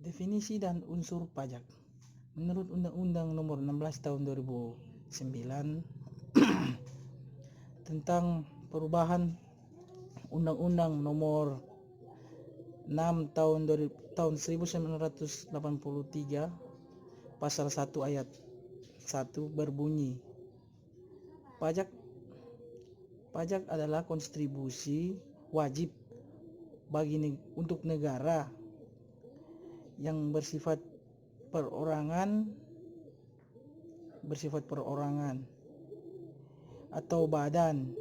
Definisi dan unsur pajak. Menurut Undang-Undang Nomor 16 Tahun 2009 tentang perubahan Undang-Undang Nomor 6 tahun 1983 Pasal 1 Ayat 1 berbunyi, Pajak adalah kontribusi wajib untuk negara yang bersifat perorangan atau badan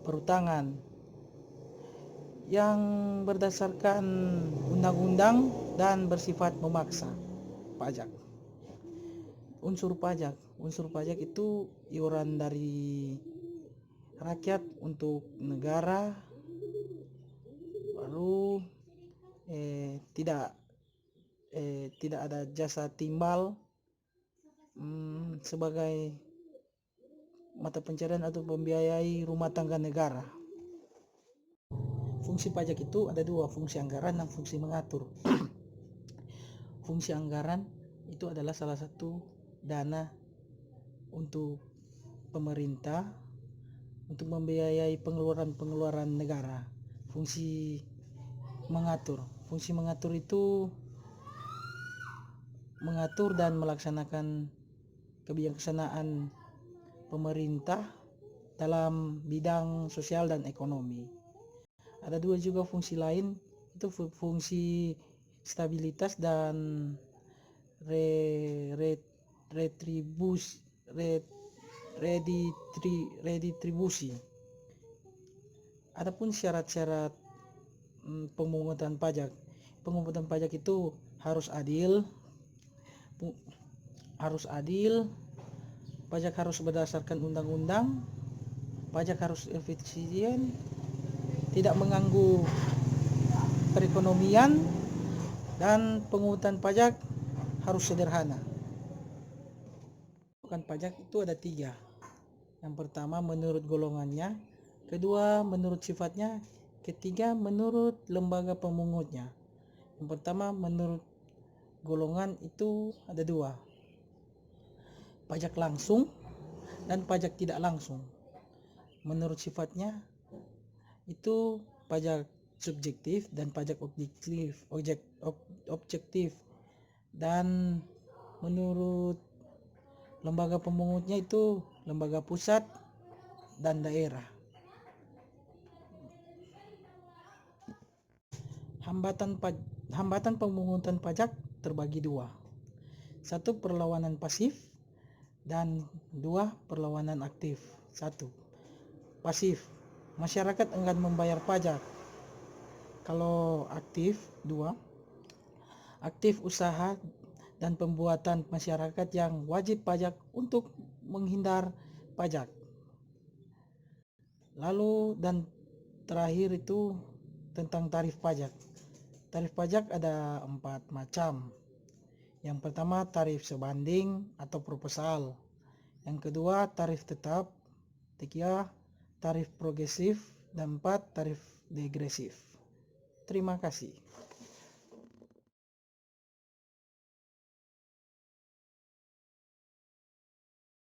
perutangan yang berdasarkan undang-undang dan bersifat memaksa. Pajak. Unsur pajak itu iuran dari rakyat untuk negara, lalu tidak ada jasa timbal sebagai mata pencarian atau membiayai rumah tangga negara. Fungsi pajak itu ada dua, fungsi anggaran dan fungsi mengatur. Fungsi anggaran itu adalah salah satu dana untuk pemerintah untuk membiayai pengeluaran negara. Fungsi mengatur itu mengatur dan melaksanakan kebijaksanaan pemerintah dalam bidang sosial dan ekonomi. Ada dua juga fungsi lain, itu fungsi stabilitas dan redistribusi. Adapun syarat-syarat pemungutan pajak itu harus adil, pajak harus berdasarkan undang-undang, pajak harus efisien, tidak mengganggu perekonomian, dan pengungutan pajak harus sederhana. Pajak itu ada 3. Yang pertama menurut golongannya, kedua menurut sifatnya, ketiga menurut lembaga pemungutnya. Yang pertama menurut golongan itu ada 2, pajak langsung dan pajak tidak langsung. Menurut sifatnya itu pajak subjektif dan pajak objektif. Dan menurut lembaga pemungutnya itu lembaga pusat dan daerah. Hambatan pemungutan pajak terbagi 2. 1, perlawanan pasif, dan 2, perlawanan aktif. 1, pasif, masyarakat enggan membayar pajak. Kalau aktif, 2, aktif usaha dan pembuatan masyarakat yang wajib pajak untuk menghindar pajak. Lalu dan terakhir itu tentang tarif pajak. Tarif pajak ada 4 macam. Yang pertama tarif sebanding atau proposal. Yang kedua tarif tetap. 3, tarif progresif. Dan 4, tarif degresif. Terima kasih.